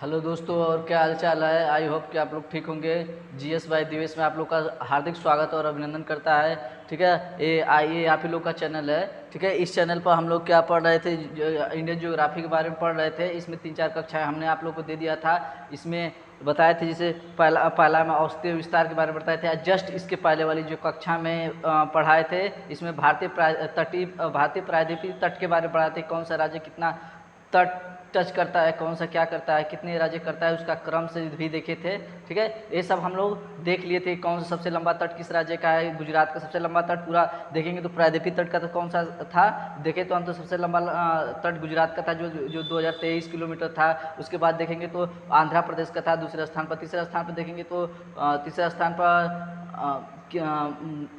Hello दोस्तों, और क्या हाल चाल है। आई होप कि आप लोग ठीक होंगे। जीएस बाय दिवेश में आप लोग का हार्दिक स्वागत और अभिनंदन करता है। ठीक है, ये आप ही लोग का चैनल है। ठीक है, इस चैनल पर हम लोग क्या पढ़ रहे थे, इंडियन ज्योग्राफी के बारे में पढ़ रहे थे। इसमें 3-4 कक्षाएं हमने आप लोग को दे दिया था। इसमें बताए थे, जैसे पहला में औषधीय विस्तार के बारे में बताए थे। जस्ट इसके पहले वाली जो कक्षा में पढ़ाए थे, इसमें भारतीय प्रायद्वीपीय तट के बारे में पढ़ाए थे। कौन सा राज्य कितना तट टच करता है, कौन सा क्या करता है, कितने राज्य करता है, उसका क्रम से भी देखे थे। ठीक है, ये सब हम लोग देख लिए थे। कौन सा सबसे लंबा तट किस राज्य का है। गुजरात का सबसे लंबा तट पूरा देखेंगे तो प्रायद्वीपीय तट का तो कौन सा था, देखे तो हम तो सबसे लंबा तट गुजरात का था, जो 2023 किलोमीटर था। उसके बाद देखेंगे तो आंध्र प्रदेश का था दूसरे स्थान पर। तीसरे स्थान पर देखेंगे तो तीसरे स्थान पर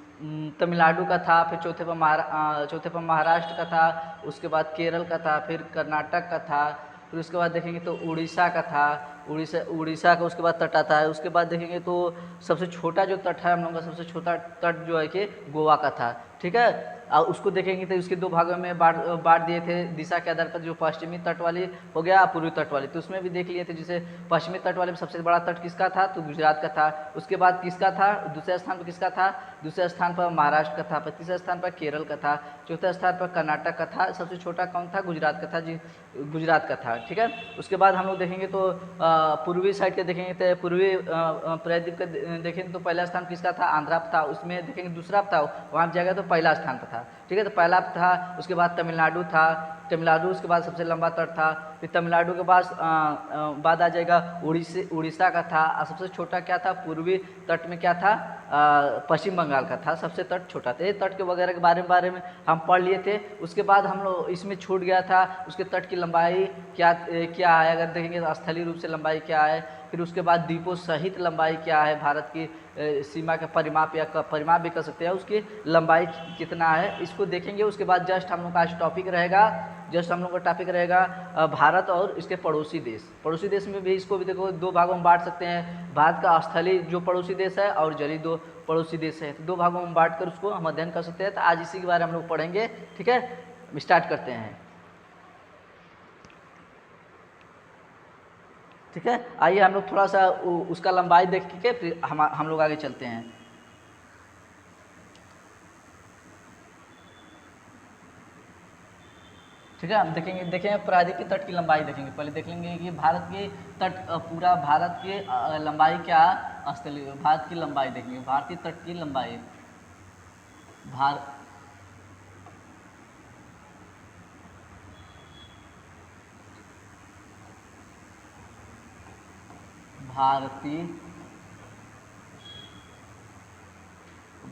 तमिलनाडु का था। फिर चौथे पर महाराष्ट्र का था। उसके बाद केरल का था। फिर कर्नाटक का था। फिर उसके बाद देखेंगे तो उड़ीसा का था। उड़ीसा का उसके बाद तट आता है। उसके बाद देखेंगे तो सबसे छोटा जो तट है हम लोग का, सबसे छोटा तट जो है कि गोवा का था। ठीक है, और उसको देखेंगे तो उसके दो भागों में बांट दिए थे दिशा के आधार पर, जो पश्चिमी तट वाली हो गया, पूर्वी तट वाली। तो उसमें भी देख लिए थे, जैसे पश्चिमी तट वाले में सबसे बड़ा तट किसका था, तो गुजरात का था। उसके बाद किसका था, दूसरे स्थान पर किसका था, दूसरे स्थान पर महाराष्ट्र का था। तीसरे स्थान पर केरल का था। चौथे स्थान पर कर्नाटक का था। सबसे छोटा कौन था, गुजरात का था जी, गुजरात का था। ठीक है, उसके बाद हम लोग देखेंगे तो पूर्वी साइड के देखेंगे तो पूर्वी प्रायद्वीप का देखेंगे तो पहला स्थान किसका था, आंध्रा था। उसमें देखेंगे दूसरा था, वहाँ जाएगा तो पहला स्थान पर था। ठीक है, तो पहला था। उसके बाद तमिलनाडु था। तमिलनाडु उसके बाद सबसे लंबा तट था। फिर तमिलनाडु के बाद आ जाएगा उड़ीसा का था। और सबसे छोटा क्या था, पूर्वी तट में क्या था, पश्चिम बंगाल का था। सबसे तट छोटा था। ये तट के वगैरह के बारे में हम पढ़ लिए थे। उसके बाद हम लोग इसमें छूट गया था, उसके तट की लंबाई क्या है, अगर देखेंगे तो स्थलीय रूप से लंबाई क्या है। फिर उसके बाद द्वीपों सहित लंबाई क्या है, भारत की सीमा का परिमाप भी कर सकते हैं, उसकी लंबाई कितना है, इसको देखेंगे। उसके बाद जस्ट हम लोग का आज टॉपिक रहेगा भारत और इसके पड़ोसी देश में भी इसको भी देखो दो भागों में बांट सकते हैं। भारत का स्थलीय जो पड़ोसी देश है और जलीय दो पड़ोसी देश है, तो दो भागों में बांट कर उसको हम अध्ययन कर सकते हैं। तो आज इसी के बारे में हम लोग पढ़ेंगे। ठीक है, स्टार्ट करते हैं। ठीक है, आइए हम लोग थोड़ा सा उसका लंबाई देख के फिर हम लोग आगे चलते हैं। ठीक है, हम देखेंगे प्रायद्वीपीय तट की लंबाई देखेंगे। पहले देख लेंगे कि भारत के तट पूरा भारत की लंबाई क्या, स्थलीय भारत की लंबाई देखेंगे। भारतीय तट की लंबाई भार भारतीय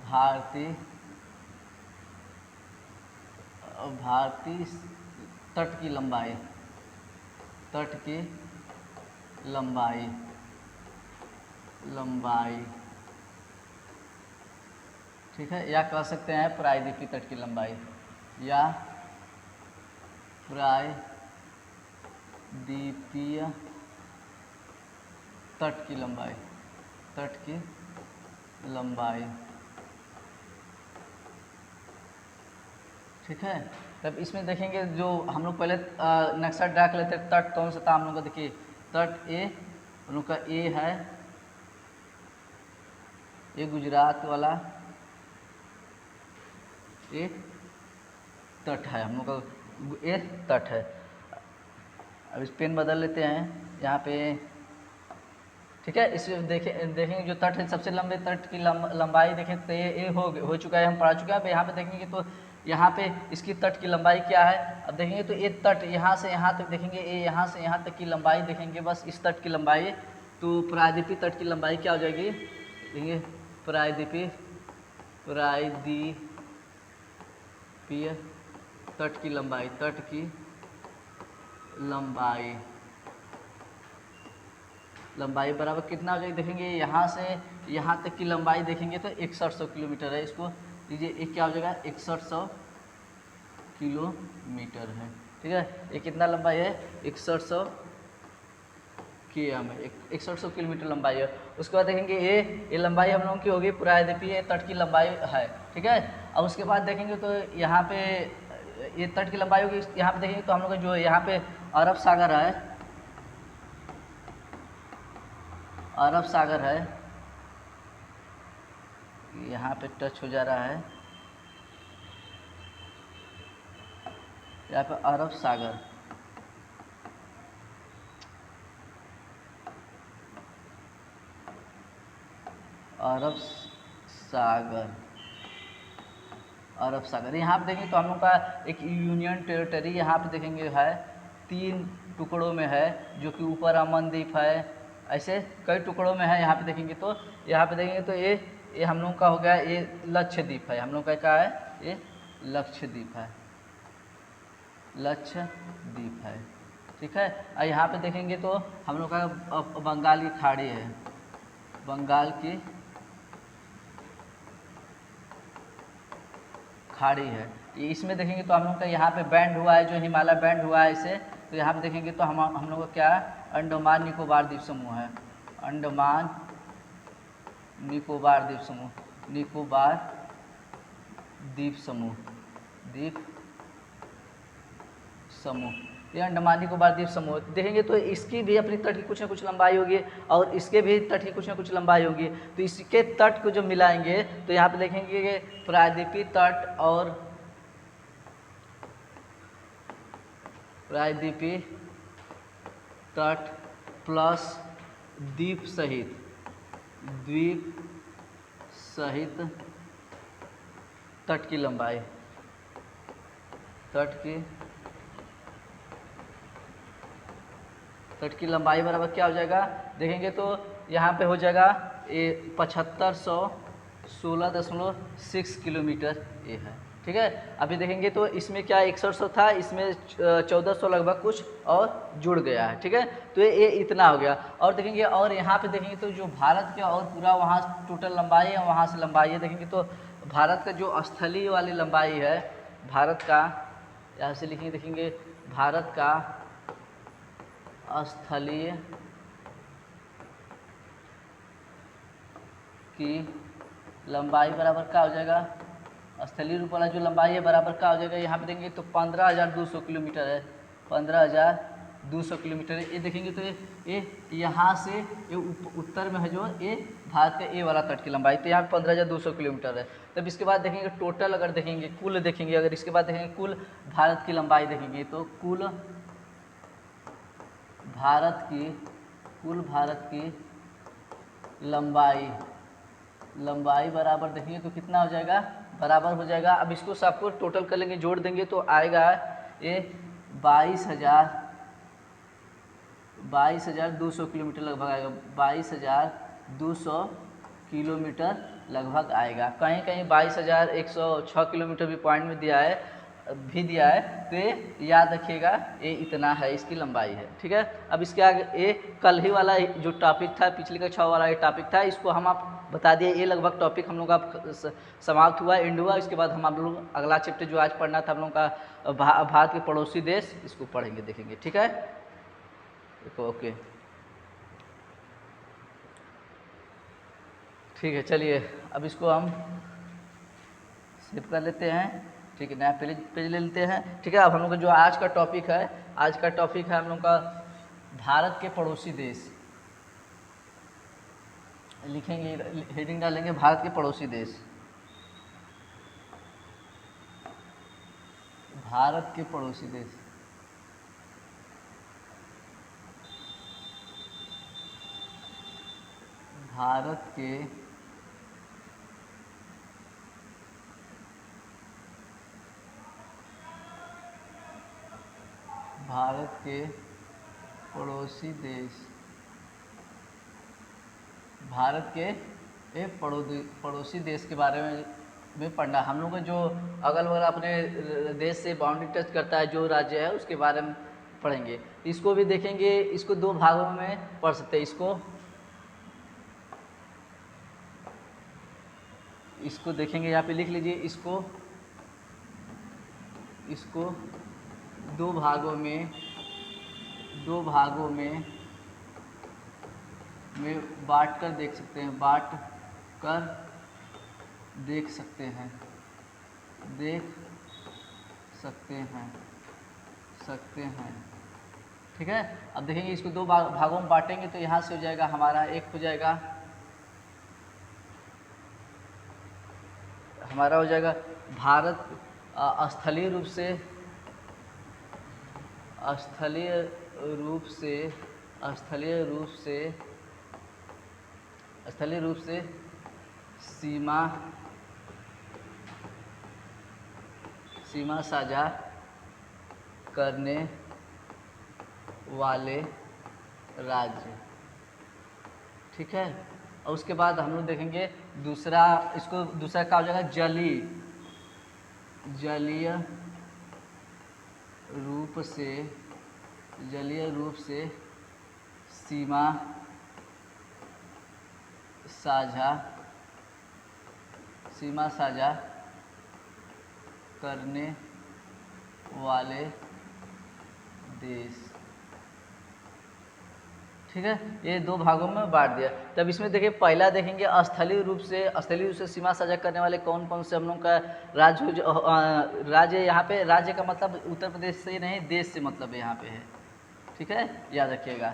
भारतीय भारतीय तट की लंबाई तट की लंबाई लंबाई ठीक है, या कह सकते हैं प्रायद्वीपीय तट की लंबाई, या प्रायद्वीपीय तट की लंबाई। ठीक है, तब इसमें देखेंगे जो हम लोग पहले नक्शा ड्रा कर लेते हैं। तट कौन सा था हम लोग का, देखिए तट ए, हम लोग का ए है, ये गुजरात वाला ए तट है हम लोग का, ए तट है। अब इस पेन बदल लेते हैं यहाँ पे। ठीक है, इसमें देखेंगे जो तट है, सबसे लंबे तट की लंबाई देखें तो ये हो चुका है, हम पढ़ा चुका है। अब यहाँ पे देखेंगे तो यहाँ पे इसकी तट की लंबाई क्या है। अब देखेंगे तो ये तट यहाँ से यहाँ तक देखेंगे, ये यहाँ से यहाँ तक की लंबाई देखेंगे, बस इस तट की लंबाई। तो प्रायद्वीपीय तट की लंबाई क्या हो जाएगी, देखेंगे प्रायद्वीपीय तट की लंबाई बराबर कितना हो जाएगी, देखेंगे यहाँ से यहाँ तक की लंबाई देखेंगे तो 6100 किलोमीटर है। इसको लीजिए, एक क्या हो जाएगा, 6100 किलोमीटर है। ठीक है, ये कितना लंबाई है, 6100 km है, 6100 किलोमीटर लंबाई है। उसके बाद देखेंगे ये लंबाई हम लोगों की होगी प्रायद्वीपीय तट की लंबाई है। ठीक है, अब उसके बाद देखेंगे तो यहाँ पे ये तट की लंबाई होगी। यहाँ पे देखेंगे तो हम लोग जो यहाँ पे अरब सागर है, अरब सागर है, यहाँ पे टच हो जा रहा है, यहाँ पे अरब सागर, अरब सागर, अरब सागर। यहाँ पे देखेंगे तो हम लोग का एक यूनियन टेरिटरी यहाँ पे देखेंगे है 3 टुकड़ों में है, जो कि ऊपर अमन द्वीप है, ऐसे कई टुकड़ों में है। यहाँ पे देखेंगे तो यहाँ पे देखेंगे तो ये हम लोग का हो गया, ये लक्षद्वीप है, हम लोग का क्या है, ये लक्षद्वीप है, लक्षद्वीप है, ठीक है। और यहाँ पे देखेंगे तो हम लोग का बंगाल की खाड़ी है, बंगाल की खाड़ी है। इसमें देखेंगे तो हम लोग का यहाँ पे बैंड हुआ है, जो हिमालय बैंड हुआ है इसे, तो यहाँ पे देखेंगे तो हम लोग का क्या है, अंडमान निकोबार द्वीप समूह है, अंडमान निकोबार द्वीप समूह, निकोबार द्वीप समूह, द्वीप समूह, ये अंडमान निकोबार द्वीप समूह। देखेंगे तो इसकी भी अपनी तट की कुछ ना कुछ लंबाई होगी और इसके भी तट की कुछ ना कुछ लंबाई होगी, तो इसके तट को जब मिलाएंगे तो यहाँ पे देखेंगे कि प्रायद्वीपीय तट और प्रायद्वीपीय तट प्लस द्वीप सहित तट की लंबाई, तट की लंबाई बराबर क्या हो जाएगा, देखेंगे तो यहाँ पे हो जाएगा ये 7516.6 किलोमीटर ये है, ठीक है। अभी देखेंगे तो इसमें क्या 6100 था, इसमें 1400 लगभग कुछ और जुड़ गया है, ठीक है। तो ये इतना हो गया। और देखेंगे और यहाँ पे देखेंगे तो जो भारत के और पूरा वहाँ टोटल लंबाई है, वहाँ से लंबाई है, देखेंगे तो भारत का जो स्थलीय वाली लंबाई है, भारत का यहाँ से लिखेंगे, देखेंगे भारत का स्थलीय की लंबाई बराबर क्या हो जाएगा, स्थलीय रूप वाला जो लंबाई है बराबर क्या हो जाएगा, यहाँ पे देखेंगे तो 15,200 किलोमीटर है, 15,200 किलोमीटर है। ये देखेंगे तो ये यहाँ से ये उत्तर में है जो ये भारत का ए वाला तट की लंबाई, तो यहाँ पे 15,200 किलोमीटर है। तब इसके बाद देखेंगे टोटल, अगर देखेंगे कुल देखेंगे, अगर इसके बाद देखेंगे कुल भारत की लंबाई देखेंगे तो कुल भारत की लंबाई बराबर देखेंगे तो कितना हो जाएगा, बराबर हो जाएगा। अब इसको सबको टोटल कर लेंगे, जोड़ देंगे तो आएगा ये 22,200 किलोमीटर लगभग आएगा, 22,200 किलोमीटर लगभग आएगा। कहीं कहीं 22,106 किलोमीटर भी पॉइंट में दिया है, तो ये याद रखिएगा, ये इतना है इसकी लंबाई है, ठीक है। अब इसके आगे ये कल ही वाला जो टॉपिक था, पिछली कक्षा वाला ये टॉपिक था, इसको हम आप बता दिए, ये लगभग टॉपिक हम लोग का समाप्त हुआ, एंड हुआ। इसके बाद हम आप लोग अगला चैप्टर जो आज पढ़ना था हम लोग का भारत के पड़ोसी देश, इसको पढ़ेंगे, देखेंगे, ठीक है। ओके, ठीक है, चलिए अब इसको हम सेव कर लेते हैं, ठीक है, नया पेज ले लेते हैं, ठीक है। अब हम लोग का जो आज का टॉपिक है, हम लोग का भारत के पड़ोसी देश, लिखेंगे, हेडिंग डालेंगे भारत के पड़ोसी देश, भारत के पड़ोसी देश, भारत के पड़ोसी देश, भारत के पड़ोसी देश के बारे में पढ़ना। हम लोग को जो अगल बगल अपने देश से बाउंड्री टच करता है, जो राज्य है, उसके बारे में पढ़ेंगे। इसको भी देखेंगे, इसको 2 भागों में पढ़ सकते हैं। इसको देखेंगे, यहाँ पे लिख लीजिए, इसको 2 भागों में बांट कर देख सकते हैं, देख सकते हैं। ठीक है। अब देखेंगे इसको दो भागों में बांटेंगे तो यहाँ से हो जाएगा हमारा एक हो जाएगा, हमारा हो जाएगा भारत स्थलीय रूप से, स्थलीय रूप से, स्थलीय रूप से, स्थलीय रूप से सीमा, सीमा साझा करने वाले राज्य। ठीक है। और उसके बाद हम लोग देखेंगे दूसरा, इसको दूसरा क्या हो जाएगा, जलीय, जलीय रूप से, जलीय रूप से सीमा साझा, सीमा साझा करने वाले देश। ठीक है। ये दो भागों में बांट दिया। तब इसमें देखिए पहला देखेंगे स्थलीय रूप से, स्थलीय रूप से सीमा साझा करने वाले कौन कौन से हम लोग का राज्य, राज्य यहाँ पे राज्य का मतलब उत्तर प्रदेश से नहीं, देश से मतलब यहाँ पे है। ठीक है, याद रखिएगा।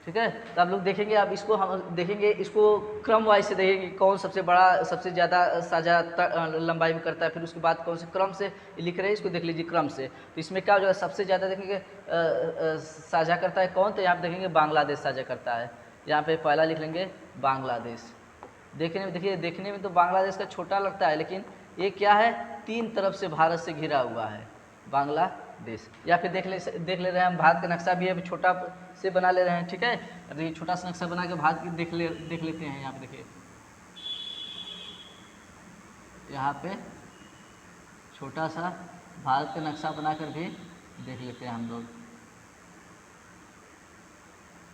ठीक है। तो आप लोग देखेंगे, अब इसको हम देखेंगे, इसको क्रम वाइज से देखेंगे कौन सबसे बड़ा, सबसे ज़्यादा साझा लंबाई में करता है, फिर उसके बाद कौन से क्रम से लिख रहे हैं, इसको देख लीजिए क्रम से। तो इसमें क्या हो जाएगा, सबसे ज़्यादा देखेंगे साझा करता है कौन, तो यहाँ पे देखेंगे बांग्लादेश साझा करता है। यहाँ पे पहला लिख लेंगे बांग्लादेश। देखने में, देखिए देखने में तो बांग्लादेश का छोटा लगता है, लेकिन ये क्या है, तीन तरफ से भारत से घिरा हुआ है बांग्लादेश। या फिर देख ले रहे हैं हम, भारत का नक्शा भी है, छोटा से बना ले रहे हैं। ठीक है। देखिए छोटा सा नक्शा बना के भारत की देख लेते हैं। यहाँ पे देखिए, यहाँ पे छोटा सा भारत का नक्शा बनाकर भी देख लेते हैं हम लोग।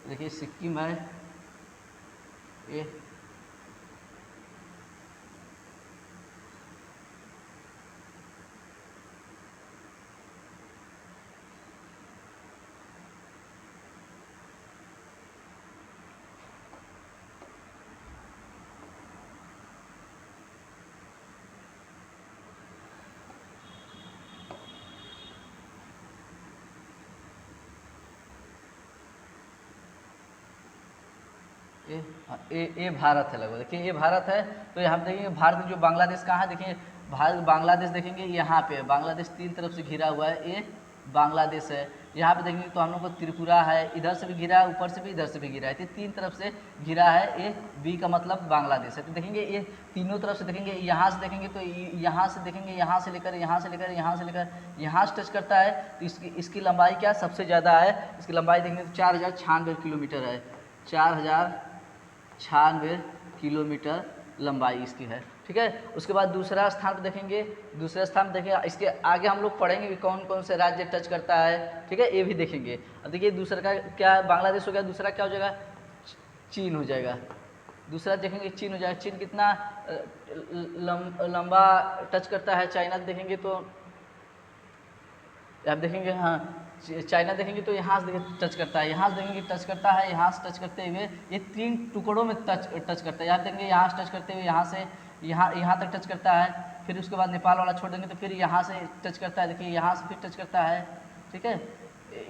देखिए सिक्किम है ये, ये भारत है लगभग। देखिए ये भारत है। तो यहाँ पे देखेंगे भारत जो बांग्लादेश कहाँ है, देखिए भारत बांग्लादेश देखेंगे यहाँ पे, बांग्लादेश तीन तरफ से घिरा हुआ है, ये बांग्लादेश है। यहाँ पे देखेंगे तो हम लोग को त्रिपुरा है, इधर से भी घिरा है, ऊपर से भी, इधर से भी घिरा है, तो तीन तरफ से घिरा है। ये बी का मतलब बांग्लादेश है। तो देखेंगे ये तीनों तरफ से देखेंगे, यहाँ से देखेंगे तो यहाँ से देखेंगे, यहाँ से लेकर यहाँ से लेकर यहाँ से लेकर यहाँ से टच करता है। तो इसकी लंबाई क्या सबसे ज़्यादा है, इसकी लंबाई देखेंगे तो 4096 किलोमीटर है, 4096 किलोमीटर लंबाई इसकी है। ठीक है। उसके बाद दूसरा स्थान पर देखेंगे, दूसरा स्थान देखिए, इसके आगे हम लोग पढ़ेंगे कि कौन कौन से राज्य टच करता है। ठीक है, ये भी देखेंगे। अब देखिए दूसरा का क्या, बांग्लादेश हो गया, दूसरा क्या हो जाएगा, चीन हो जाएगा। दूसरा देखेंगे चीन हो जाएगा। चीन कितना लंबा टच करता है, चाइना देखेंगे तो आप देखेंगे, हाँ चाइना देखेंगे तो यहाँ से टच करता है, यहाँ से देखेंगे टच करता है, यहाँ से टच करते हुए ये तीन टुकड़ों में टच करता है। यहाँ देखेंगे यहाँ से टच करते हुए यहाँ से यहाँ तक टच करता है। फिर उसके बाद नेपाल वाला छोड़ देंगे तो फिर यहाँ से टच करता है, देखिए यहाँ से फिर टच करता है। ठीक है,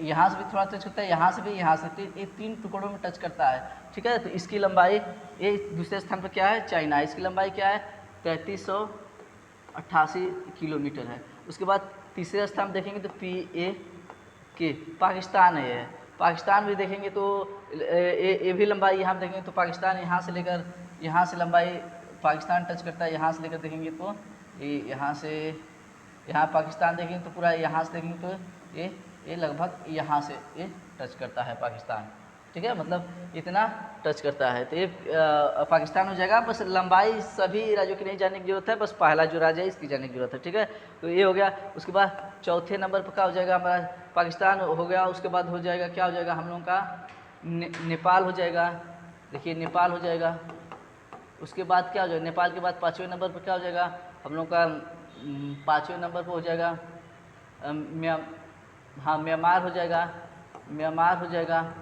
यहाँ से भी थोड़ा टच करता है, यहाँ से भी, यहाँ से, ये तीन टुकड़ों में टच करता है। ठीक है। तो इसकी लंबाई, ये दूसरे स्थान पर क्या है, चाइना, इसकी लंबाई क्या है, 3388 किलोमीटर है। उसके बाद तीसरे स्थान देखेंगे तो PAK, पाकिस्तान है। ये पाकिस्तान भी देखेंगे तो ये भी लंबाई यहाँ देखेंगे तो पाकिस्तान यहाँ से लेकर यहाँ से लंबाई पाकिस्तान टच करता है, यहाँ से लेकर देखेंगे तो यहाँ से यहाँ पाकिस्तान देखेंगे तो पूरा यहाँ से देखेंगे तो ये लगभग यहाँ से ये टच करता है पाकिस्तान। ठीक है, मतलब इतना टच करता है। तो ये पाकिस्तान हो जाएगा। बस लंबाई सभी राज्यों की नहीं जानने की जरूरत है, बस पहला जो राज्य है इसकी जानने की जरूरत है। ठीक है, तो ये हो गया। उसके बाद चौथे नंबर पर क्या हो जाएगा हमारा, पाकिस्तान हो गया। उसके बाद हो जाएगा, क्या हो जाएगा हम लोगों का, नेपाल हो जाएगा। देखिए नेपाल हो जाएगा। उसके बाद क्या हो जाएगा, नेपाल के बाद पाँचवें नंबर पर क्या हो जाएगा हम लोग का, पाँचवें नंबर पर हो जाएगा म्यांमार हो जाएगा, म्यांमार हो जाएगा।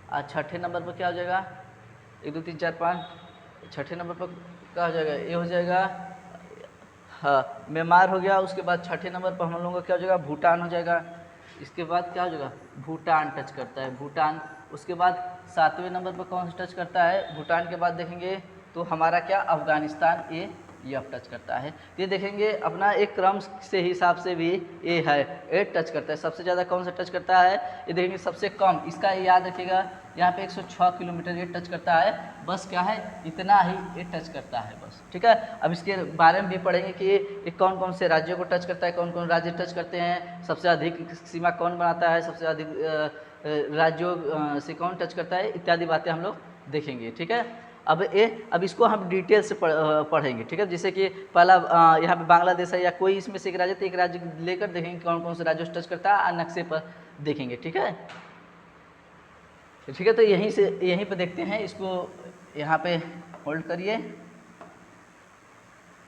और छठे नंबर पर क्या हो जाएगा, 1 2 3 4 5, छठे नंबर पर क्या हो जाएगा, ये हो जाएगा, हाँ म्यांमार हो गया। उसके बाद छठे नंबर पर हम लोगों का क्या हो जाएगा, भूटान हो जाएगा। इसके बाद क्या हो जाएगा, भूटान टच करता है, भूटान। उसके बाद 7वें नंबर पर कौन सा टच करता है, भूटान के बाद देखेंगे तो हमारा क्या, अफगानिस्तान, ये अब टच करता है। तो ये देखेंगे अपना एक क्रम से हिसाब से भी ए है, ए टच करता है। सबसे ज़्यादा कौन सा टच करता है, ये देखेंगे सबसे कम, इसका याद रखिएगा, यहाँ पे 106 किलोमीटर ये टच करता है। बस क्या है, इतना ही ये टच करता है बस, ठीक है। अब इसके बारे में भी पढ़ेंगे कि ये कौन कौन से राज्यों को टच करता है, कौन कौन राज्य टच करते हैं, सबसे अधिक सीमा कौन बनाता है, सबसे अधिक राज्यों से कौन टच करता है, इत्यादि बातें हम लोग देखेंगे, ठीक है। अब इसको हम डिटेल से पढ़ेंगे, ठीक है। जैसे कि पहला यहाँ पे बांग्लादेश है, या कोई इसमें से एक राज्य, तो एक राज्य लेकर देखेंगे कौन कौन से राज्यों से टच करता है, नक्शे पर देखेंगे, ठीक है। ठीक है, तो यहीं पे देखते हैं इसको, यहाँ पे होल्ड करिए,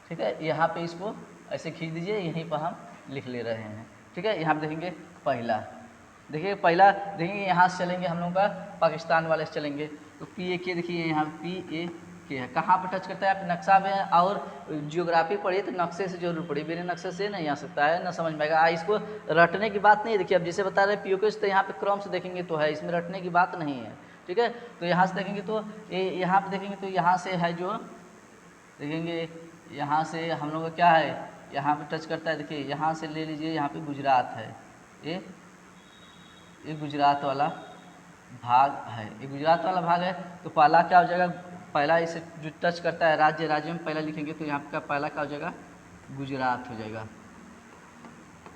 ठीक है। यहाँ पे इसको ऐसे खींच दीजिए, यहीं पर हम लिख ले रहे हैं, ठीक है। यहाँ पे देखेंगे पहला, देखिए पहला देखेंगे, यहाँ से चलेंगे हम लोग का पाकिस्तान वाले से चलेंगे, तो PAK देखिए यहाँ PAK है, कहाँ पर टच करता है, आप नक्शा में और जियोग्राफी पढ़िए तो नक्शे से जरूर पढ़िए, बिना नक्शे से नहीं आ सकता है, ना समझ में आएगा। इसको रटने की बात नहीं है, देखिए अब जैसे बता रहे POK तो यहाँ पे क्रम से देखेंगे तो है, इसमें रटने की बात नहीं है, ठीक है। तो यहाँ से देखेंगे तो यहाँ पे देखेंगे तो यहाँ से है जो देखेंगे, यहाँ से हम लोग का क्या है, यहाँ पे टच करता है, देखिए यहाँ से ले लीजिए, यहाँ पे गुजरात है, ये गुजरात वाला भाग है, ये गुजरात वाला भाग है। तो पहला क्या हो जाएगा, पहला इसे जो टच करता है राज्य, राज्य में पहला लिखेंगे तो यहाँ का पहला क्या हो जाएगा, गुजरात हो जाएगा,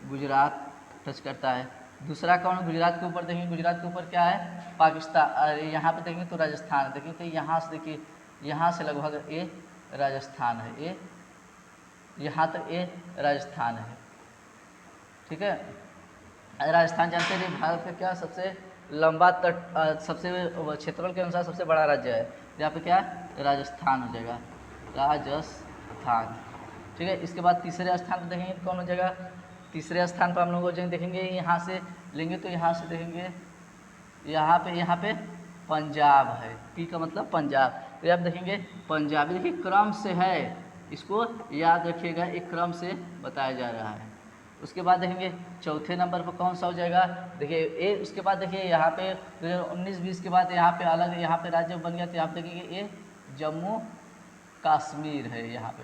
गुजरात टच करता है। दूसरा कौन, गुजरात के ऊपर देखेंगे, गुजरात के ऊपर क्या है, पाकिस्तान, यहाँ पे देखेंगे तो राजस्थान, देखेंगे तो यहाँ से देखिए, यहाँ से लगभग ये राजस्थान है, ये यहाँ तक ये राजस्थान है, ठीक है। राजस्थान जानते हैं भारत का क्या सबसे लंबा तट, सबसे क्षेत्रफल के अनुसार सबसे बड़ा राज्य है, यहाँ पे क्या है, राजस्थान हो जाएगा, राजस्थान, ठीक है। इसके बाद तीसरे स्थान पर देखेंगे कौन हो जाएगा, तीसरे स्थान पर हम लोग देखेंगे, यहाँ से लेंगे तो यहाँ से देखेंगे, यहाँ पे पंजाब है, P का मतलब पंजाब, तो आप देखेंगे पंजाब, देखिए क्रम से है, इसको याद रखिएगा, एक क्रम से बताया जा रहा है। उसके बाद देखेंगे चौथे नंबर पर कौन सा हो जाएगा, देखिए ए, उसके बाद देखिए यहाँ पे 2019-20 के बाद यहाँ पे अलग, यहाँ पे राज्य बन गया, तो यहाँ पे देखेंगे ये जम्मू कश्मीर है, यहाँ पे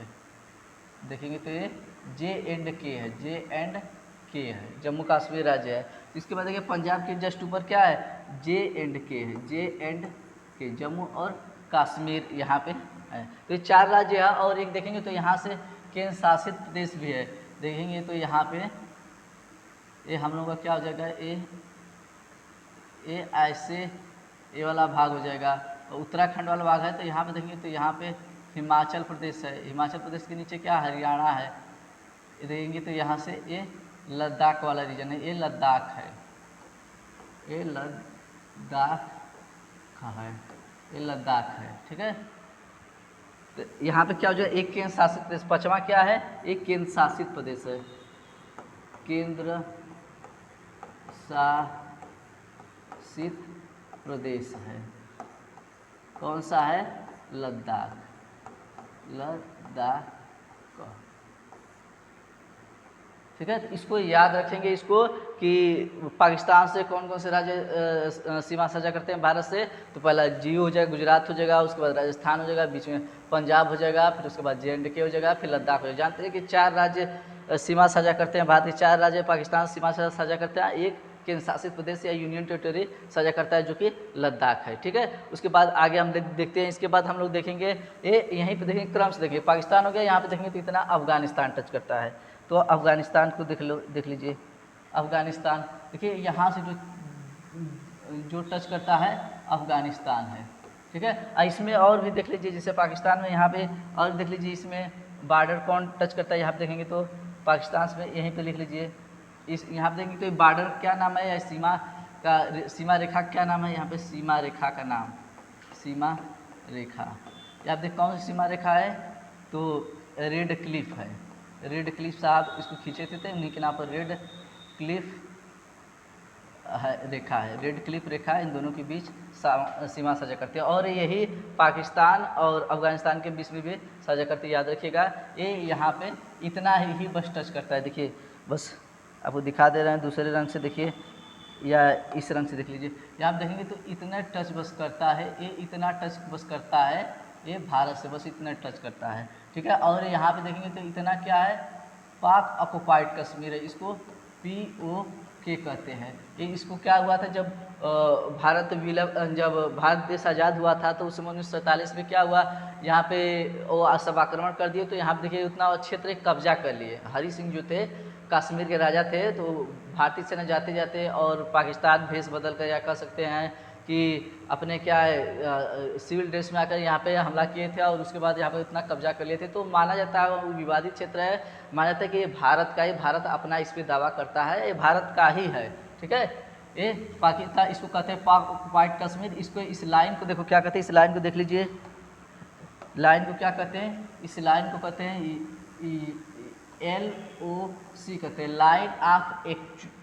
देखेंगे तो ये J&K है, J&K है, जम्मू कश्मीर राज्य है। इसके बाद देखिए पंजाब के जस्ट ऊपर क्या है, J&K है, J&K, जम्मू और कश्मीर यहाँ पे है। तो ये 4 राज्य है, और एक देखेंगे तो यहाँ से केंद्र शासित प्रदेश भी है, देखेंगे तो यहाँ पे ये हम लोग का क्या हो जाएगा, ये ऐसे ये वाला भाग हो जाएगा, उत्तराखंड वाला भाग है। तो यहाँ पे देखेंगे तो यहाँ पे हिमाचल प्रदेश है, हिमाचल प्रदेश के नीचे क्या, हरियाणा है, देखेंगे तो यहाँ से ये लद्दाख वाला रीजन है, ये लद्दाख है, ये लद्दाख है, ये लद्दाख है, ठीक है। तो यहाँ पे क्या हो जाएगा, एक केंद्र शासित प्रदेश, पचवा क्या है, एक केंद्र शासित प्रदेश है, केंद्र शासित प्रदेश है, कौन सा है, लद्दाख, लद्दाख, ठीक है। तो इसको याद रखेंगे, इसको कि पाकिस्तान से कौन कौन से राज्य सीमा साझा करते हैं भारत से, तो पहला जीओ हो जाएगा, गुजरात हो जाएगा, उसके बाद राजस्थान हो जाएगा, बीच में पंजाब हो जाएगा, फिर उसके बाद J&K हो जाएगा, फिर लद्दाख हो जाएगा। जानते हैं कि 4 राज्य सीमा साझा करते हैं, भारत के 4 राज्य पाकिस्तान सीमा साझा करते हैं, एक केंद्र शासित प्रदेश या यूनियन टेरिटरी साझा करता है जो कि लद्दाख है, ठीक है। उसके बाद आगे हम देखते हैं, इसके बाद हम लोग देखेंगे ये यहीं पे देखेंगे क्रम से, देखेंगे पाकिस्तान हो गया, यहाँ पे देखेंगे तो इतना अफगानिस्तान टच करता है, तो अफगानिस्तान को देख लीजिए, अफगानिस्तान देखिए यहाँ से जो टच करता है अफगानिस्तान है, ठीक है। इसमें और भी देख लीजिए, जैसे पाकिस्तान में यहाँ पे और देख लीजिए, इसमें बॉर्डर कौन टच करता है, यहाँ पे देखेंगे तो पाकिस्तान में यहीं पे लिख लीजिए, इस यहाँ पे देखेंगे तो बॉर्डर क्या नाम है, या सीमा रेखा क्या नाम है, यहाँ पे सीमा रेखा का नाम, सीमा रेखा, यहाँ पे कौन सी सीमा रेखा है, तो रेड क्लिफ है, रेड क्लिफ साहब इसको खींचे थे, उन्हीं के नाम पर रेड क्लिफ रेखा है, रेड क्लिफ रेखा इन दोनों के बीच सीमा साझा करती है, और यही पाकिस्तान और अफगानिस्तान के बीच में भी साझा करती है, याद रखिएगा। ये यहाँ पे इतना ही बस टच करता है, देखिए बस आपको दिखा दे रहे हैं दूसरे रंग से, देखिए या इस रंग से देख लीजिए। यहाँ आप देखेंगे तो इतना टच बस करता है, ये इतना टच बस करता है, ये भारत से बस इतना टच करता है, ठीक है। और यहाँ पे देखेंगे तो इतना क्या है, पाक ऑक्युपाइड कश्मीर है, इसको POK कहते हैं। ये इसको क्या हुआ था जब जब भारत देश आज़ाद हुआ था तो उस समय 1947 में क्या हुआ, यहाँ पे वो सब आक्रमण कर दिए, तो यहाँ पे देखिए उतना क्षेत्र कब्जा कर लिए। हरि सिंह जो थे कश्मीर के राजा थे, तो भारतीय सेना जाते जाते और पाकिस्तान भेष बदल कर, या कह सकते हैं कि अपने क्या है सिविल ड्रेस में आकर यहाँ पे हमला किए थे, और उसके बाद यहाँ पे इतना कब्जा कर लिए थे। तो माना जाता है वो विवादित क्षेत्र है, माना जाता है कि ये भारत का ही, भारत अपना इस पर दावा करता है, ये भारत का ही है, ठीक है। ये पाकिस्तान, इसको कहते हैं पाक ऑक्युपाइड कश्मीर। इसको, इस लाइन को देखो क्या कहते हैं, इस लाइन को देख लीजिए, लाइन को क्या कहते हैं, इस लाइन को कहते हैं LOC कहते हैं,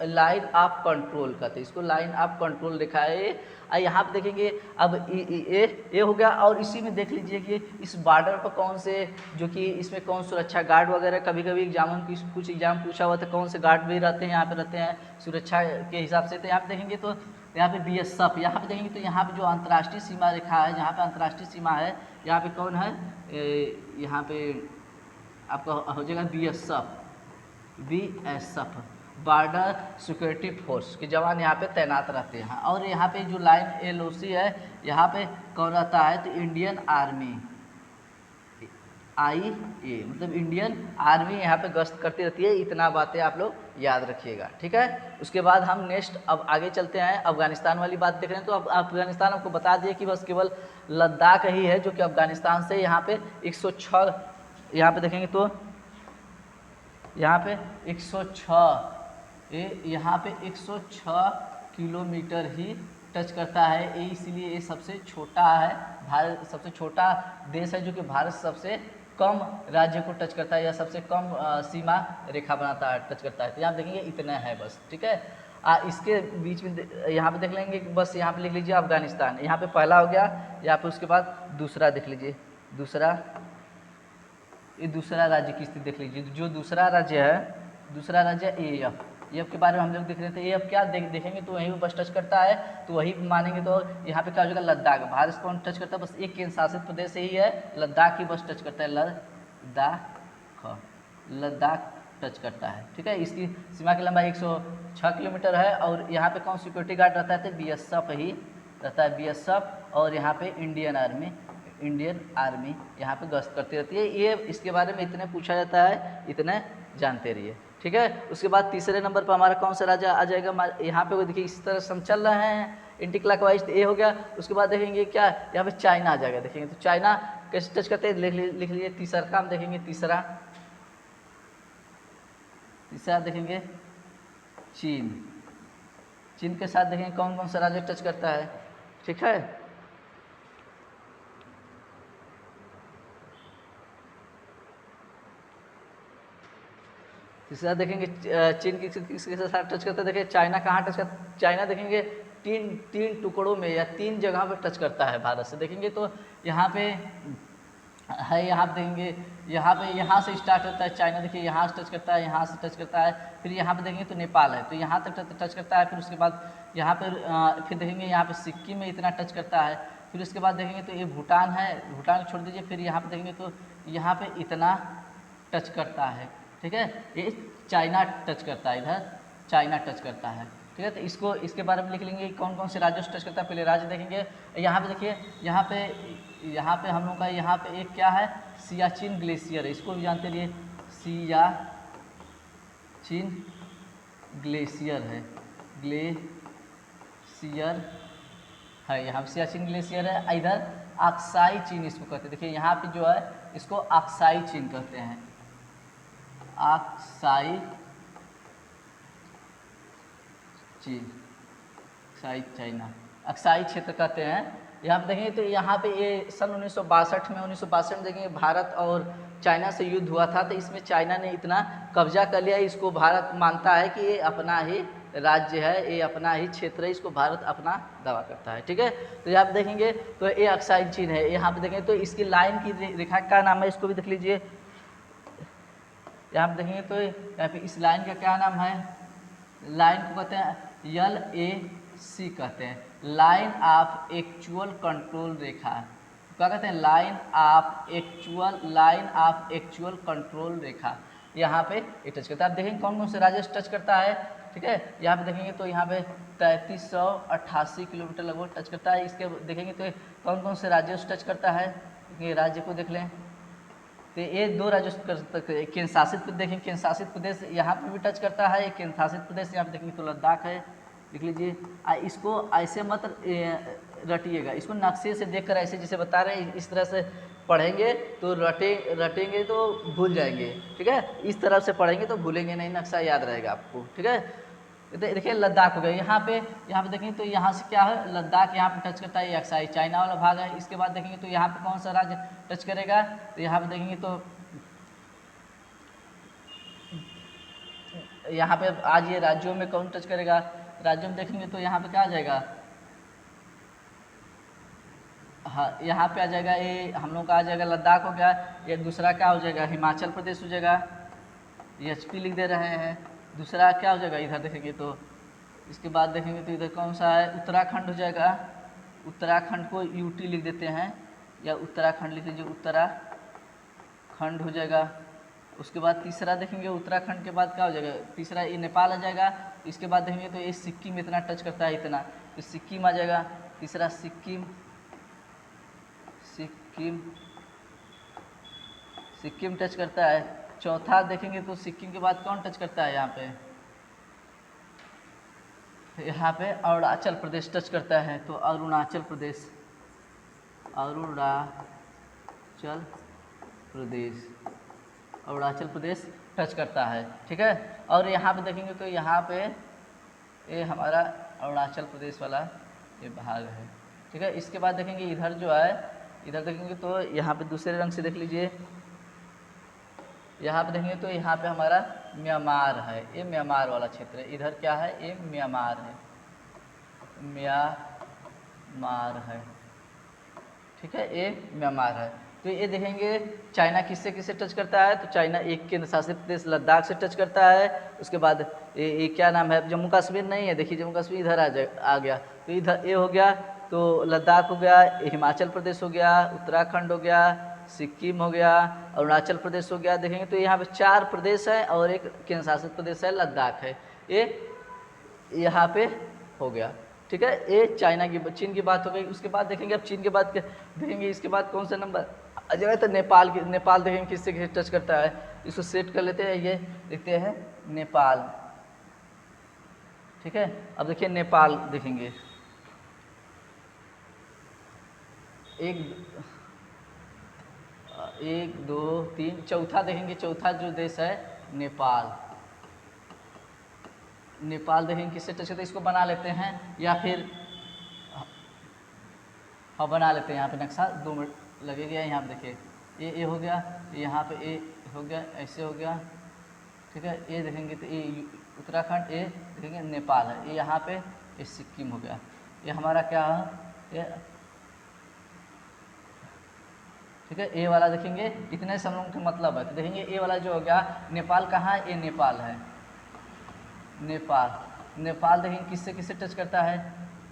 लाइन ऑफ कंट्रोल कहते हैं इसको, लाइन ऑफ कंट्रोल लिखा है। यहाँ पे देखेंगे अब ये हो गया, और इसी में देख लीजिए कि इस बॉर्डर पर कौन से, जो कि इसमें कौन सुरक्षा गार्ड वगैरह, कभी कभी एग्जाम की कुछ एग्जाम पूछा हुआ था कौन से गार्ड भी रहते हैं यहाँ पे, रहते हैं सुरक्षा के हिसाब से। तो यहाँ पे देखेंगे तो यहाँ पे BSF, यहाँ पे देखेंगे तो यहाँ पे जो अंतर्राष्ट्रीय सीमा रेखा है, जहाँ पे अंतर्राष्ट्रीय सीमा है, यहाँ पे कौन है, यहाँ पे आपका हो जाएगा BSF, बॉर्डर सिक्योरिटी फोर्स के जवान यहाँ पे तैनात रहते हैं। और यहाँ पे जो लाइन LOC है, यहाँ पे कौन रहता है, तो इंडियन आर्मी, IA मतलब इंडियन आर्मी यहाँ पे गश्त करती रहती है। इतना बातें आप लोग याद रखिएगा, ठीक है। उसके बाद हम नेक्स्ट अब आगे चलते हैं, अफगानिस्तान वाली बात देख रहे हैं। तो अब अफगानिस्तान आपको बता दिए कि बस केवल लद्दाख ही है जो कि अफगानिस्तान से यहाँ पे 106, यहाँ पे देखेंगे तो यहाँ पे 106, यहाँ पे 106 किलोमीटर ही टच करता है। ये इसलिए ये सबसे छोटा है, भारत सबसे छोटा देश है जो कि भारत सबसे कम राज्य को टच करता है, या सबसे कम सीमा रेखा बनाता है, टच करता है। तो यहाँ देखेंगे इतना है बस, ठीक है। इसके बीच में यहाँ पे देख लेंगे, बस यहाँ पे लिख लीजिए अफगानिस्तान, यहाँ पे पहला हो गया, यहाँ पे उसके बाद दूसरा देख लीजिए, दूसरा, ये दूसरा राज्य की स्थिति देख लीजिए। जो दूसरा राज्य है, दूसरा राज्य AF के बारे में हम लोग देख रहे थे। AF क्या देखेंगे तो वहीं बस टच करता है, तो वही मानेंगे। तो यहाँ पे क्या हो जाएगा, लद्दाख, भारत से कौन टच करता है, बस एक केंद्र शासित प्रदेश ही है, लद्दाख ही बस टच करता है, लद्दाख टच करता है, ठीक है। इसकी सीमा की लंबाई 106 किलोमीटर है। और यहाँ पे कौन सिक्योरिटी गार्ड रहता है, तो BSF ही रहता है, BSF। और यहाँ पे इंडियन आर्मी यहाँ पे गश्त करती रहती है। ये इसके बारे में इतने पूछा जाता है, इतने जानते रहिए, ठीक है। उसके बाद तीसरे नंबर पर हमारा कौन सा राज्य आ जाएगा, यहाँ पे वो देखिए इस तरह से हम चल रहे हैं एंटी क्लॉकवाइज, तो ये हो गया। उसके बाद देखेंगे क्या, यहाँ पे चाइना आ जाएगा, देखेंगे तो चाइना कैसे टच करते हैं, लिख लीजिए। तीसरा काम देखेंगे, तीसरा देखेंगे चीन के साथ देखेंगे कौन कौन सा राज्य टच करता है, ठीक है। तीसरा देखेंगे चीन किसके साथ टच करता है, देखिए चाइना कहाँ टच करता है, चाइना देखेंगे तीन टुकड़ों में या 3 जगह पे टच करता है भारत से। देखेंगे तो यहाँ पे है, यहाँ देखेंगे यहाँ से स्टार्ट होता है चाइना, देखिए यहाँ से टच करता है, यहाँ से टच करता है, फिर यहाँ पे देखेंगे तो नेपाल है, तो यहाँ तक टच करता है। फिर उसके बाद यहाँ पर फिर देखेंगे यहाँ पे सिक्किम में इतना टच करता है। फिर उसके बाद देखेंगे तो ये भूटान है, भूटान को छोड़ दीजिए। फिर यहाँ पे देखेंगे तो यहाँ पे इतना टच करता है, ठीक है। ये चाइना टच करता है, इधर चाइना टच करता है, ठीक है। तो इसको इसके बारे में लिख लेंगे कौन कौन से राज्यों से टच करता है। पहले राज्य देखेंगे, यहाँ पे देखिए, यहाँ पे हम लोग का यहाँ पे एक क्या है, सियाचिन ग्लेशियर है, इसको भी जानते रहिए, सियाचिन ग्लेशियर है, यहाँ पे सियाचिन ग्लेशियर है। इधर अक्साई चीन इसको कहते हैं, देखिए यहाँ पे जो है इसको अक्साई चीन कहते हैं, अक्साई चीन, अक्साई चाइना, अक्साई क्षेत्र कहते हैं। यहाँ पे देखेंगे तो यहाँ पे ये सन 1962 में देखेंगे भारत और चाइना से युद्ध हुआ था, तो इसमें चाइना ने इतना कब्जा कर लिया, इसको भारत मानता है कि ये अपना ही राज्य है, ये अपना ही क्षेत्र है, इसको भारत अपना दावा करता है, ठीक है। तो यहाँ पे देखेंगे तो ये अक्साई चीन है। यहाँ पे देखेंगे तो इसकी लाइन की रेखा का नाम है, इसको भी देख लीजिए। यहाँ पे देखेंगे तो यहाँ पे इस लाइन का क्या नाम है, लाइन को कहते हैं LAC कहते हैं, लाइन ऑफ एक्चुअल कंट्रोल रेखा। क्या कहते हैं? लाइन ऑफ एक्चुअल कंट्रोल रेखा। यहाँ पे ये टच करता है। आप देखेंगे कौन कौन से राज्य टच करता है, ठीक है। यहाँ पे देखेंगे तो यहाँ पे 3388 किलोमीटर लगभग टच करता है। इसके देखेंगे तो कौन कौन से राज्यों से टच करता है, ये राज्य को देख लें तो ये 2 राज्यों से कर सकते हैं। केंद्र शासित प्रदेश देखेंगे, केंद्र शासित प्रदेश यहाँ पे भी टच करता है। केंद्र शासित प्रदेश यहाँ पे देखेंगे तो लद्दाख है, देख लीजिए। इसको ऐसे मत रटिएगा, इसको नक्शे से देखकर ऐसे जैसे बता रहे हैं इस तरह से पढ़ेंगे तो रटेंगे तो भूल जाएंगे, ठीक है। इस तरह से पढ़ेंगे तो भूलेंगे नहीं, नक्शा याद रहेगा आपको, ठीक है। देखिए लद्दाख हो गया। यहाँ पे देखेंगे तो यहाँ से क्या है, लद्दाख यहाँ पे टच करता है, ये अक्साई चाइना वाला भाग है। इसके बाद देखेंगे तो यहाँ पे कौन सा राज्य टच करेगा, तो यहाँ पे देखेंगे तो यहाँ पे आज ये राज्यों में कौन टच करेगा, राज्यों में देखेंगे तो यहाँ पे क्या आ जाएगा, हाँ यहाँ पे आ जाएगा, ये हम लोग का आ जाएगा लद्दाख हो गया। ये दूसरा क्या हो जाएगा, हिमाचल प्रदेश हो जाएगा, ये HP लिख दे रहे हैं। दूसरा क्या हो जाएगा, इधर देखेंगे तो इसके बाद देखेंगे तो इधर कौन सा है, उत्तराखंड हो जाएगा। उत्तराखंड को UT लिख देते हैं, या उत्तराखंड लिख लीजिए, उत्तराखंड हो जाएगा। उसके बाद तीसरा देखेंगे, उत्तराखंड के बाद क्या हो जाएगा, तीसरा ये नेपाल आ जाएगा। इसके बाद देखेंगे तो ये सिक्किम इतना टच करता है, इतना तो सिक्किम आ जाएगा। तीसरा सिक्किम टच करता है। चौथा देखेंगे तो सिक्किम के बाद कौन टच करता है, यहाँ पे अरुणाचल प्रदेश टच करता है। तो अरुणाचल प्रदेश टच करता है, ठीक है। और यहाँ पे देखेंगे तो यहाँ पे ये हमारा अरुणाचल प्रदेश वाला ये भाग है, ठीक है। इसके बाद देखेंगे इधर जो है, इधर देखेंगे तो यहाँ पे दूसरे रंग से देख लीजिए। यहाँ पे देखेंगे तो यहाँ पे हमारा म्यांमार है, ये म्यांमार वाला क्षेत्र है। इधर क्या है, ये म्यांमार है, ठीक है, ये म्यांमार है। तो ये देखेंगे चाइना किससे किससे टच करता है, तो चाइना एक केंद्र शासित प्रदेश लद्दाख से टच करता है। उसके बाद ये क्या नाम है, जम्मू कश्मीर नहीं है, देखिए जम्मू कश्मीर इधर आ गया। तो इधर ये हो गया, तो लद्दाख हो गया, हिमाचल प्रदेश हो गया, उत्तराखंड हो गया, सिक्किम हो गया, अरुणाचल प्रदेश हो गया। देखेंगे तो यहाँ पे 4 प्रदेश है और एक केंद्र शासित प्रदेश है, लद्दाख है। ये यहाँ पे हो गया, ठीक है। ये चीन की बात हो गई। उसके बाद देखेंगे, अब चीन के बाद देखेंगे, इसके बाद कौन सा नंबर आ जाएगा, तो नेपाल देखेंगे किससे टच करता है। इसको सेट कर लेते हैं, ये देखते हैं नेपाल, ठीक है। अब देखिए नेपाल देखेंगे, 1 2 3 चौथा देखेंगे, चौथा जो देश है नेपाल देखेंगे किससे टच करते हैं। इसको बना लेते हैं, या फिर हाँ बना लेते हैं। यहाँ पे नक्शा 2 मिनट लगेगा। यहाँ पे देखिए ये हो गया, यहाँ पे ये हो गया, ऐसे हो गया, ठीक है। ये देखेंगे तो ये उत्तराखंड, ये देखेंगे नेपाल है, ये यहाँ पे ये सिक्किम हो गया। ये हमारा क्या है, ये ठीक है। ए वाला देखेंगे, इतने से हम लोगों के मतलब है। तो देखेंगे ए वाला जो हो गया, नेपाल कहाँ है, ये नेपाल है। नेपाल देखेंगे किससे किससे टच करता है,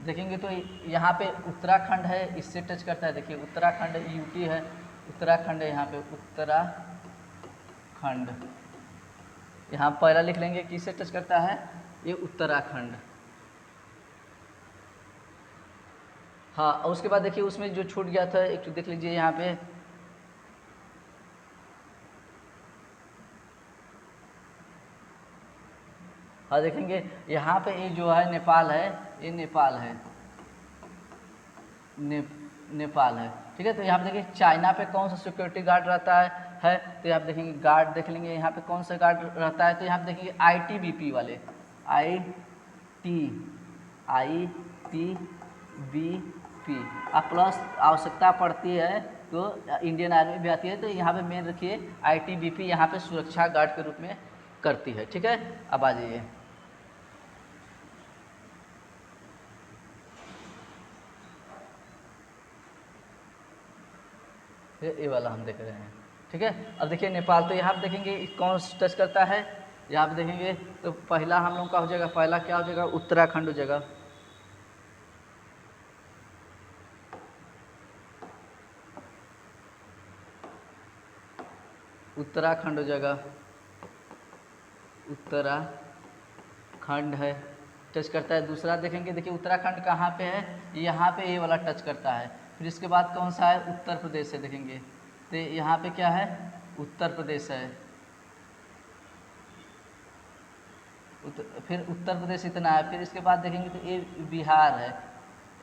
देखेंगे तो यहाँ पे उत्तराखंड है, इससे टच करता है। देखिए उत्तराखंड UT है, उत्तराखंड है, यहाँ पे उत्तराखंड, यहाँ पहला लिख लेंगे किससे टच करता है, ये उत्तराखंड। हाँ, और उसके बाद देखिए उसमें जो छूट गया था एक तो देख लीजिए यहाँ पे, हाँ देखेंगे यहाँ पे ये जो है नेपाल है, ये नेपाल है, नेपाल है, ठीक है। तो यहाँ पे देखिए चाइना पे कौन सा सिक्योरिटी गार्ड रहता है तो यहाँ पे देखेंगे गार्ड देख लेंगे, यहाँ पे कौन सा गार्ड रहता है, तो यहाँ पे देखेंगे ITBP वाले, ITBP आप प्लस आवश्यकता पड़ती है तो इंडियन आर्मी भी आती है। तो यहाँ पे मेन रखिए ITBP यहाँ पे सुरक्षा गार्ड के रूप में करती है, ठीक है। अब आ जाइए, ये वाला हम देख रहे हैं, ठीक है। अब देखिए नेपाल, तो यहाँ पे देखेंगे कौन टच करता है, यहाँ पे देखेंगे तो पहला हम लोग का हो जाएगा, पहला क्या हो जाएगा, उत्तराखंड हो जाएगा। उत्तराखंड हो जाएगा, उत्तराखंड है, टच करता है। दूसरा देखेंगे, देखिए उत्तराखंड कहाँ पे है, यहाँ पे ये वाला टच करता है। फिर इसके बाद कौन सा है, उत्तर प्रदेश है, देखेंगे तो यहाँ पे क्या है, उत्तर प्रदेश है। फिर उत्तर प्रदेश इतना है। फिर इसके बाद देखेंगे तो ये बिहार है,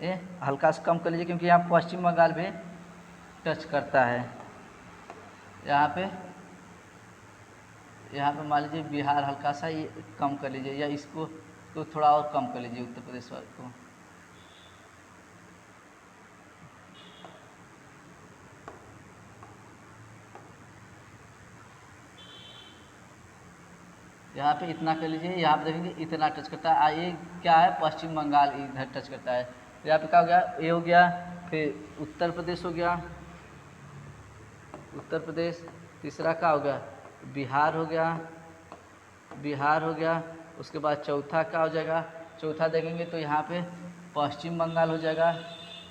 ये हल्का सा कम कर लीजिए क्योंकि यहाँ पश्चिम बंगाल भी टच करता है। यहाँ पे मान लीजिए बिहार हल्का सा ये कम कर लीजिए, या इसको तो थोड़ा और कम कर लीजिए उत्तर प्रदेश वाले को। यहाँ पे इतना कर लीजिए, यहाँ पे देखेंगे इतना टच करता है। ये क्या है, पश्चिम बंगाल इधर टच करता है। यहाँ पे क्या हो गया, ये हो गया। फिर उत्तर प्रदेश हो गया, उत्तर प्रदेश। तीसरा क्या हो गया, बिहार हो गया, बिहार हो गया। उसके बाद चौथा क्या हो जाएगा, चौथा देखेंगे तो यहाँ पे पश्चिम बंगाल हो जाएगा।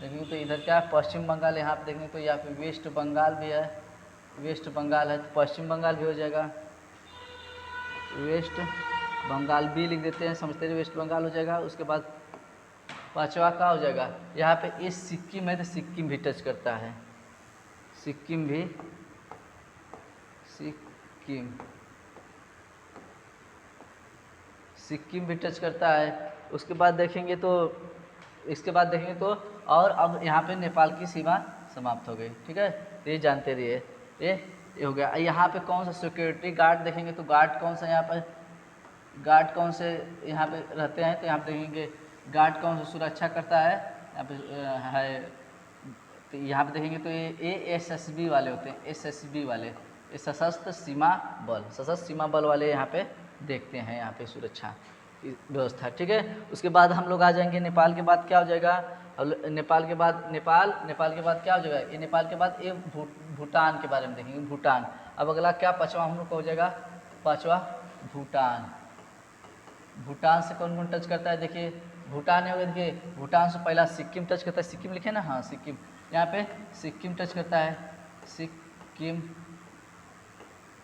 देखेंगे तो इधर क्या है, पश्चिम बंगाल। यहाँ पे देखेंगे तो यहाँ पे वेस्ट बंगाल भी है, वेस्ट बंगाल है तो पश्चिम बंगाल भी हो जाएगा। वेस्ट बंगाल भी लिख देते हैं, समझते हैं, वेस्ट बंगाल हो जाएगा। उसके बाद पांचवा क्या हो जाएगा, यहाँ पे ये सिक्किम है तो सिक्किम भी टच करता है, सिक्किम भी, सिक्किम, सिक्किम भी टच करता है। उसके बाद देखेंगे तो, इसके बाद देखेंगे तो, और अब यहाँ पे नेपाल की सीमा समाप्त हो गई। ठीक है, ये जानते रहिए। ये हो गया। यहाँ पे कौन सा सिक्योरिटी गार्ड देखेंगे तो गार्ड कौन सा, यहाँ पर गार्ड कौन से यहाँ पे रहते हैं, तो यहाँ पे देखेंगे गार्ड कौन सा सुरक्षा करता है, यहाँ पे है। तो यहाँ पे देखेंगे तो ये एसएसबी वाले होते हैं, एसएसबी वाले, ये सशस्त्र सीमा बल, सशस्त्र सीमा बल वाले यहाँ पे देखते हैं, यहाँ पे सुरक्षा व्यवस्था। ठीक है, उसके बाद हम लोग आ जाएंगे नेपाल के बाद क्या हो जाएगा, नेपाल के बाद नेपाल के बाद क्या हो जाएगा, ये नेपाल के बाद ये भूटान के बारे में देखेंगे, भूटान। अब अगला क्या, पाँचवा हम लोग का हो जाएगा, पाँचवा भूटान। भूटान से कौन कौन टच करता है, देखिए भूटान हो गया। देखिए भूटान से पहला सिक्किम टच करता है, सिक्किम लिखे ना, हाँ सिक्किम, यहाँ पे सिक्किम टच करता है, सिक्किम,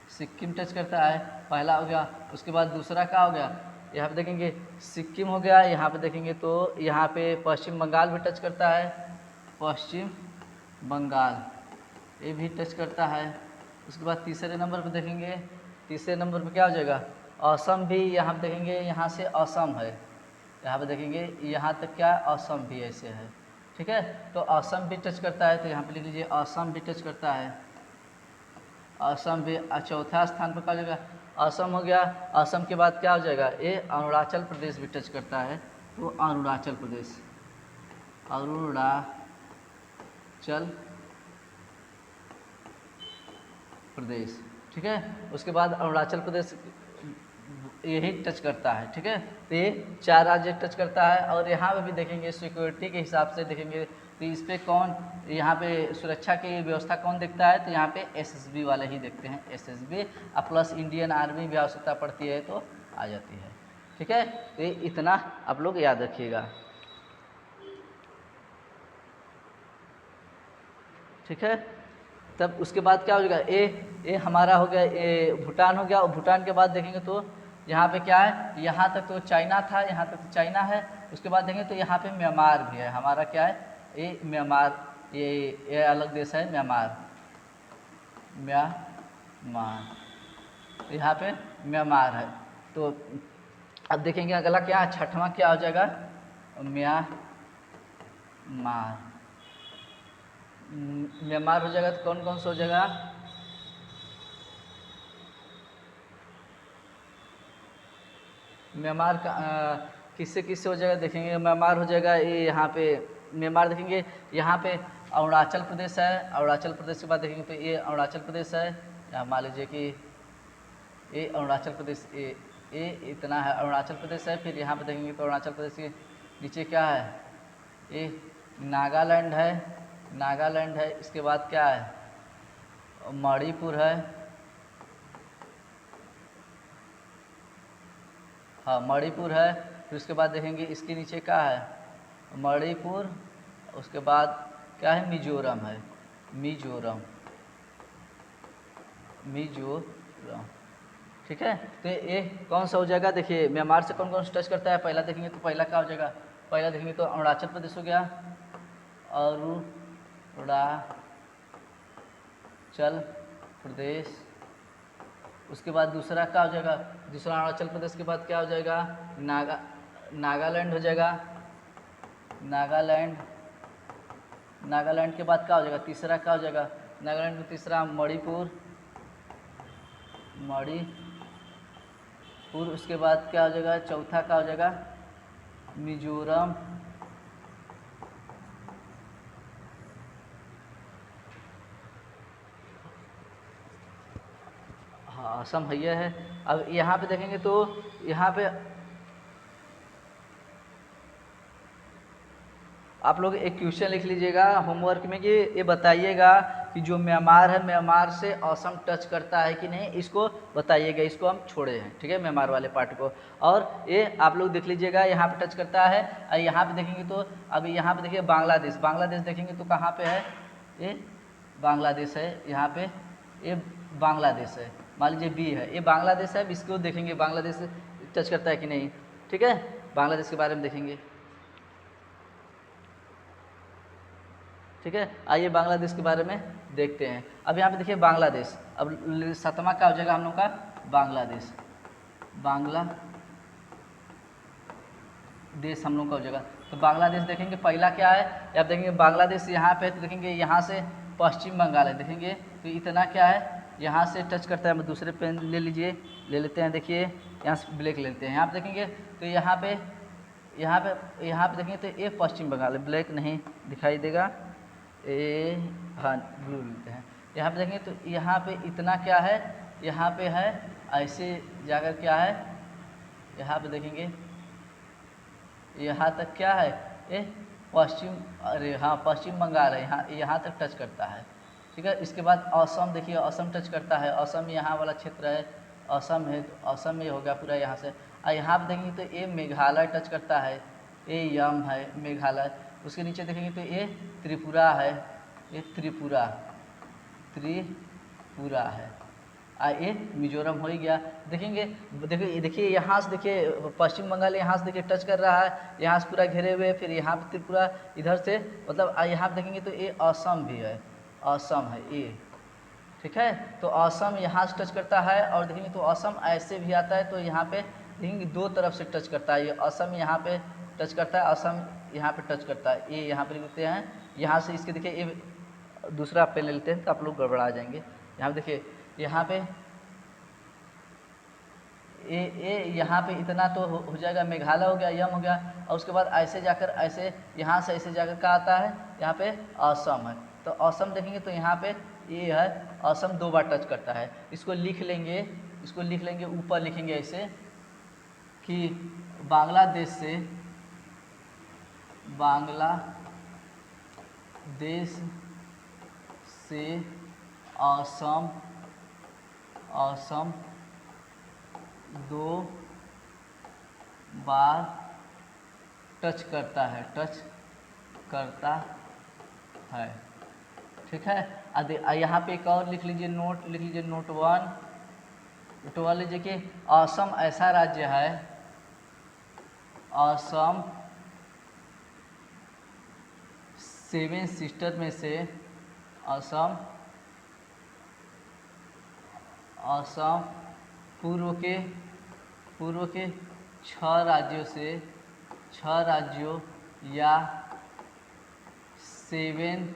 सिक्किम टच करता है, पहला हो गया। उसके बाद दूसरा क्या हो गया, यहाँ पे देखेंगे सिक्किम हो गया। यहाँ पे देखेंगे तो यहाँ पे पश्चिम बंगाल भी टच करता है, पश्चिम बंगाल ये भी टच करता है। उसके बाद तीसरे नंबर पे देखेंगे, तीसरे नंबर पे क्या हो जाएगा, असम भी। यहाँ पे देखेंगे, यहाँ से असम है, यहाँ पे देखेंगे यहाँ तक क्या, असम भी ऐसे है। ठीक है, तो असम भी टच करता है, तो यहाँ पे लिख लीजिए असम भी टच करता है, असम भी। चौथा स्थान पर क्या हो जाएगा, असम हो गया। असम के बाद क्या हो जाएगा, ये अरुणाचल प्रदेश भी टच करता है, तो अरुणाचल प्रदेश, अरुणाचल प्रदेश। ठीक है, उसके बाद अरुणाचल प्रदेश यही टच करता है। ठीक है, तो ये चार राज्य टच करता है। और यहाँ पे भी देखेंगे सिक्योरिटी के हिसाब से देखेंगे तो इस पर कौन, यहाँ पे सुरक्षा की व्यवस्था कौन देखता है, तो यहाँ पे एसएसबी वाले ही देखते हैं, एसएसबी। प्लस इंडियन आर्मी भी आवश्यकता पड़ती है तो आ जाती है। ठीक है, तो ये इतना आप लोग याद रखिएगा। ठीक है, तब उसके बाद क्या हो जाएगा, ये हमारा हो गया, ये भूटान हो गया। और भूटान के बाद देखेंगे तो यहाँ पे क्या है, यहाँ तक तो चाइना था, यहाँ तक तो चाइना है। उसके बाद देखेंगे तो यहाँ पे म्यांमार भी है, हमारा क्या है, ये म्यांमार, ये अलग देश है, म्यांमार, म्यांमार, यहाँ पे म्यांमार है। तो अब देखेंगे अगला क्या है, छठवां क्या हो जाएगा, म्यांमार, म्यांमार हो जाएगा। तो कौन कौन सा हो जाएगा, म्यांमार का किससे किससे हो जाएगा, देखेंगे म्यांमार हो जाएगा, ये यहाँ पे म्यांमार देखेंगे। यहाँ पे अरुणाचल प्रदेश है, अरुणाचल प्रदेश के बाद देखेंगे तो ये अरुणाचल प्रदेश है। यहाँ मान लीजिए कि ये अरुणाचल प्रदेश, ये इतना है अरुणाचल प्रदेश है। फिर यहाँ पे देखेंगे तो अरुणाचल प्रदेश के नीचे क्या है, ये नागालैंड है, नागालैंड है। इसके बाद क्या है, मणिपुर है, हाँ मणिपुर है। फिर उसके बाद देखेंगे इसके नीचे क्या है, मणिपुर, उसके बाद क्या है, मिजोरम है, मिजोरम, मिजोरम। ठीक है, तो ये कौन सा हो जाएगा, देखिए म्यांमार से कौन कौन सा टच करता है, पहला देखेंगे तो पहला क्या हो जाएगा, पहला देखेंगे तो अरुणाचल प्रदेश हो गया, अरुणाचल प्रदेश। उसके बाद दूसरा क्या हो जाएगा, दूसरा अरुणाचल प्रदेश के बाद क्या हो जाएगा, नागालैंड हो जाएगा, नागालैंड। नागालैंड के बाद क्या हो जाएगा, तीसरा क्या हो जाएगा, नागालैंड में तीसरा मणिपुर, मणिपुर। उसके बाद क्या हो जाएगा, चौथा क्या हो जाएगा, मिजोरम। हाँ असम है। अब यहाँ पे देखेंगे तो यहाँ पे आप लोग एक क्वेश्चन लिख लीजिएगा होमवर्क में कि ये बताइएगा कि जो म्यांमार है, म्यांमार से असम टच करता है कि नहीं, इसको बताइएगा, इसको हम छोड़े हैं, ठीक है, म्यांमार वाले पार्ट को। और ये आप लोग देख लीजिएगा यहाँ पे टच करता है। और यहाँ पे देखेंगे तो अभी यहाँ पे देखिए बांग्लादेश, बांग्लादेश देखेंगे तो कहाँ पे है, ये बांग्लादेश है, यहाँ पे ये बांग्लादेश है, मान लीजिए बी है, ये बांग्लादेश है, इसको देखेंगे बांग्लादेश टच करता है कि नहीं, ठीक है, बांग्लादेश के बारे में देखेंगे। ठीक है, आइए बांग्लादेश के बारे में देखते हैं। अब यहाँ पे देखिए बांग्लादेश, अब 7वां क्या हो जाएगा हम लोग का, बांग्लादेश, बांग्लादेश हम लोग का हो जाएगा। तो बांग्लादेश देखेंगे पहला क्या है, आप देखेंगे बांग्लादेश यहाँ पे, तो देखेंगे यहाँ से पश्चिम बंगाल है, देखेंगे तो इतना क्या है, यहाँ से टच करता है। दूसरे पेन ले लीजिए, ले लेते हैं, देखिए यहाँ से ब्लैक ले लेते हैं, यहाँ पे देखेंगे तो यहाँ पे देखेंगे तो ये पश्चिम बंगाल है, ब्लैक नहीं दिखाई देगा, हाँ ब्लू लेते हैं। यहाँ पे देखेंगे तो यहाँ पे इतना क्या है, यहाँ पे है ऐसे जाकर क्या है, यहाँ पे देखेंगे यहाँ तक क्या है, ये पश्चिम, अरे हाँ पश्चिम बंगाल है, यहाँ तक टच करता है। ठीक है, इसके बाद असम देखिए, असम टच करता है, असम यहाँ वाला क्षेत्र है, असम है, तो असम में हो गया पूरा यहाँ से। और यहाँ पे देखेंगे तो ये मेघालय टच करता है, ये यम है मेघालय। उसके नीचे देखेंगे तो ये त्रिपुरा है, ये त्रिपुरा है, ये मिजोरम हो ही गया। देखेंगे देखिए यहाँ से देखिए पश्चिम बंगाल यहाँ से देखिए टच कर रहा है, यहाँ से पूरा घेरे हुए, फिर यहाँ पे त्रिपुरा इधर से, मतलब यहाँ पे देखेंगे तो ये असम भी है, असम है ये, ठीक है। तो असम यहाँ से टच करता है, और देखेंगे तो असम ऐसे भी आता है, तो यहाँ पे देखेंगे दो तरफ से टच करता है, ये असम यहाँ पे टच करता है, असम यहाँ पे टच करता है, ये यहाँ पे लिखते हैं। यहाँ से इसके देखिए ये दूसरा पेन ले लेते हैं तो आप लोग गड़बड़ा जाएंगे। यहाँ पे देखिए, यहाँ पे ये यहाँ पे इतना तो हो जाएगा, मेघालय हो गया, यम हो गया, और उसके बाद ऐसे जाकर ऐसे यहाँ से ऐसे जाकर क्या आता है, यहाँ पे असम है। तो असम देखेंगे तो यहाँ पे ये है, असम 2 बार टच करता है। इसको लिख लेंगे, ऊपर लिखेंगे ऐसे कि बांग्लादेश से असम 2 बार टच करता है, ठीक है। यहाँ पे एक और लिख लीजिए, नोट लिख लीजिए, नोट 1 लीजिए कि असम ऐसा राज्य है, असम 7 सिस्टर में से, असम पूर्व के 6 राज्यों या 7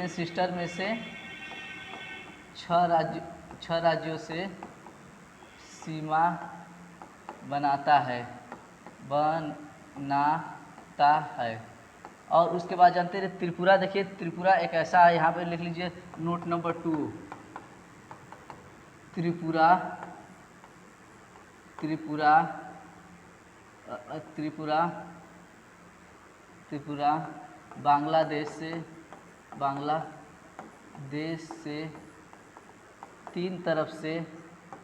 सिस्टर में से 6 राज्यों से सीमा बनाता है। और उसके बाद जानते हैं त्रिपुरा, देखिए त्रिपुरा एक ऐसा है, यहाँ पे लिख लीजिए नोट नंबर 2, त्रिपुरा बांग्लादेश से तीन तरफ से